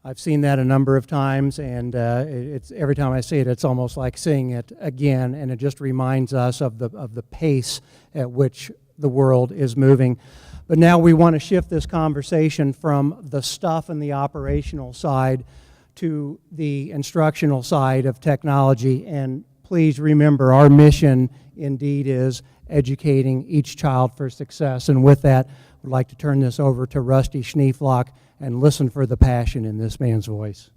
I've seen that a number of times, and it's every time I see it, it's almost like seeing it again, and it just reminds us of the pace at which the world is moving. But now we want to shift this conversation from the stuff and the operational side to the instructional side of technology. And please remember, our mission indeed is educating each child for success. And with that, I'd like to turn this over to Rusty Schneeflock and listen for the passion in this man's voice.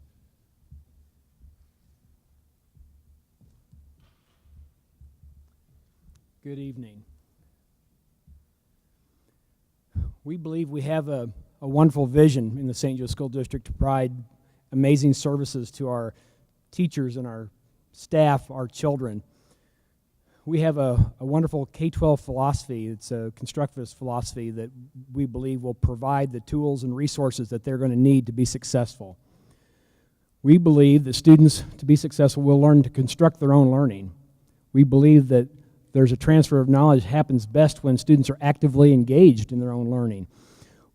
Good evening. We believe we have a wonderful vision in the St. Joe School District to provide amazing services to our teachers and our staff, our children. We have a wonderful K-12 philosophy. It's a constructivist philosophy that we believe will provide the tools and resources that they're going to need to be successful. We believe that students, to be successful, will learn to construct their own learning. We believe that there's a transfer of knowledge that happens best when students are actively engaged in their own learning.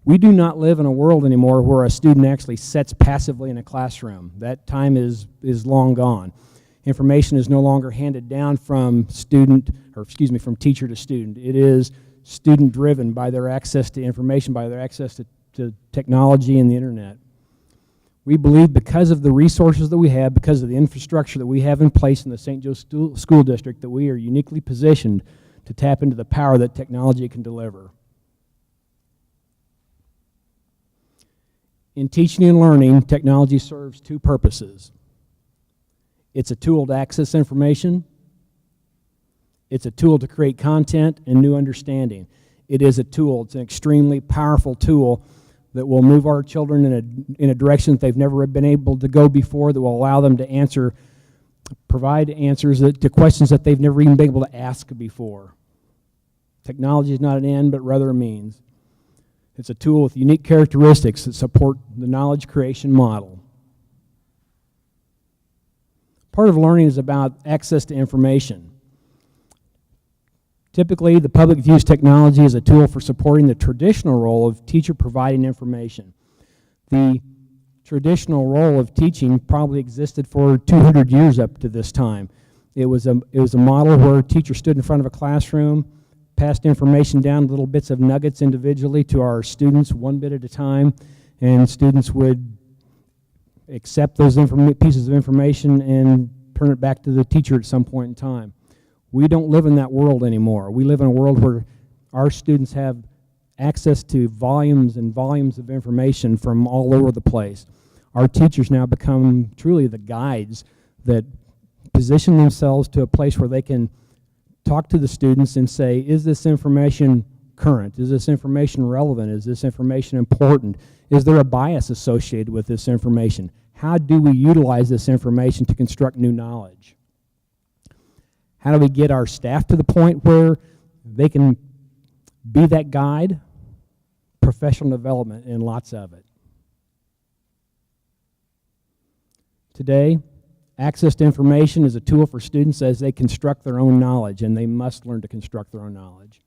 We do not live in a world anymore where a student actually sits passively in a classroom. That time is long gone. Information is no longer handed down from from teacher to student. It is student driven by their access to information, by their access to technology and the internet. We believe because of the resources that we have, because of the infrastructure that we have in place in the St. Joe School District, that we are uniquely positioned to tap into the power that technology can deliver. In teaching and learning, technology serves two purposes. It's a tool to access information. It's a tool to create content and new understanding. It is a tool. It's an extremely powerful tool that will move our children in a direction that they've never been able to go before, that will allow them to provide answers to questions that they've never even been able to ask before. Technology is not an end, but rather a means. It's a tool with unique characteristics that support the knowledge creation model. Part of learning is about access to information. Typically, the public views technology as a tool for supporting the traditional role of teacher providing information. The traditional role of teaching probably existed for 200 years up to this time. It was a model where a teacher stood in front of a classroom, passed information down, little bits of nuggets individually to our students one bit at a time, and students would accept those pieces of information and turn it back to the teacher at some point in time. We don't live in that world anymore. We live in a world where our students have access to volumes and volumes of information from all over the place. Our teachers now become truly the guides that position themselves to a place where they can talk to the students and say, is this information current? Is this information relevant? Is this information important? Is there a bias associated with this information? How do we utilize this information to construct new knowledge? How do we get our staff to the point where they can be that guide? Professional development, and lots of it. Today, access to information is a tool for students as they construct their own knowledge, and they must learn to construct their own knowledge.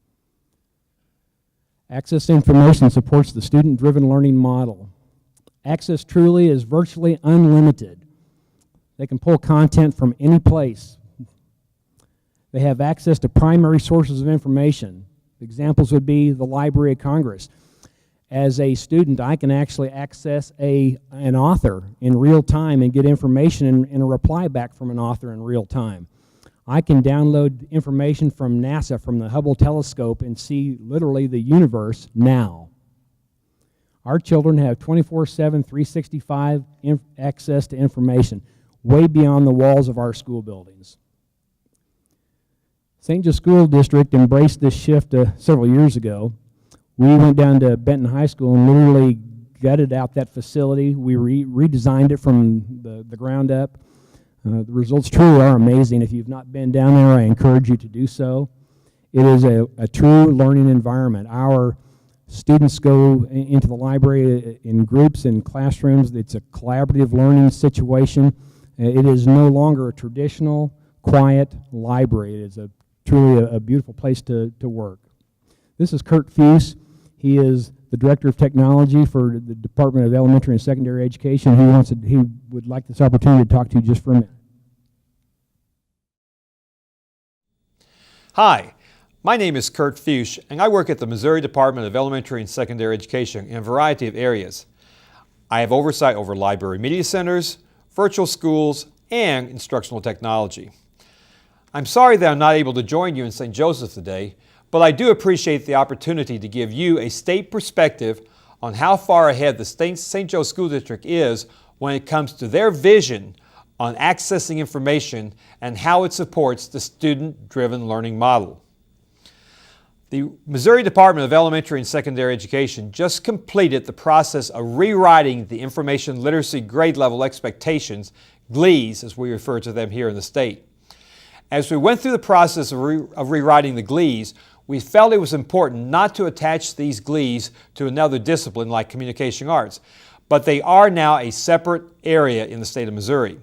Access to information supports the student-driven learning model. Access truly is virtually unlimited. They can pull content from any place. They have access to primary sources of information. Examples would be the Library of Congress. As a student, I can actually access an author in real time and get information and a reply back from an author in real time. I can download information from NASA, from the Hubble telescope, and see literally the universe now. Our children have 24/7, 365 access to information, way beyond the walls of our school buildings. St. Joe School District embraced this shift several years ago. We went down to Benton High School and literally gutted out that facility. We redesigned it from the ground up. The results truly are amazing. If you've not been down there, I encourage you to do so. It is a true learning environment. Our students go into the library in groups and classrooms. It's a collaborative learning situation. It is no longer a traditional, quiet library. It is truly a beautiful place to work. This is Kurt Fuse. He is the Director of Technology for the Department of Elementary and Secondary Education. He would like this opportunity to talk to you just for a minute. Hi, my name is Kurt Fuchs, and I work at the Missouri Department of Elementary and Secondary Education in a variety of areas. I have oversight over library media centers, virtual schools, and instructional technology. I'm sorry that I'm not able to join you in St. Joseph today, but I do appreciate the opportunity to give you a state perspective on how far ahead the St. Joe School District is when it comes to their vision on accessing information and how it supports the student-driven learning model. The Missouri Department of Elementary and Secondary Education just completed the process of rewriting the information literacy grade level expectations, GLEs, as we refer to them here in the state. As we went through the process of rewriting the GLEs, we felt it was important not to attach these GLEs to another discipline like communication arts, but they are now a separate area in the state of Missouri.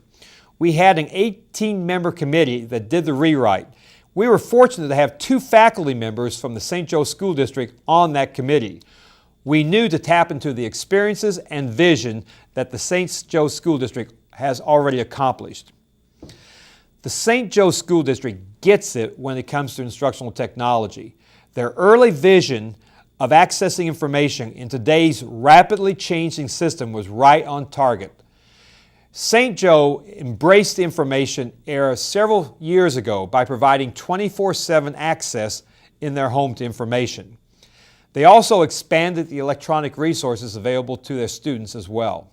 We had an 18-member committee that did the rewrite. We were fortunate to have 2 faculty members from the St. Joe School District on that committee. We knew to tap into the experiences and vision that the St. Joe School District has already accomplished. The St. Joe School District gets it when it comes to instructional technology. Their early vision of accessing information in today's rapidly changing system was right on target. St. Joe embraced the information era several years ago by providing 24/7 access in their home to information. They also expanded the electronic resources available to their students as well.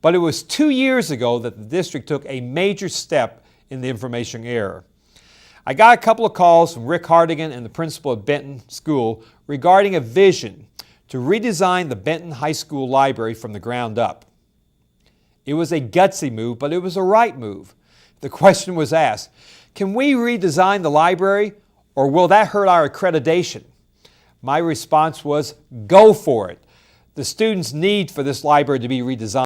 But it was 2 years ago that the district took a major step in the information era. I got a couple of calls from Rick Hardigan and the principal of Benton School regarding a vision to redesign the Benton High School library from the ground up. It was a gutsy move, but it was a right move. The question was asked, can we redesign the library, or will that hurt our accreditation? My response was, go for it. The students' need for this library to be redesigned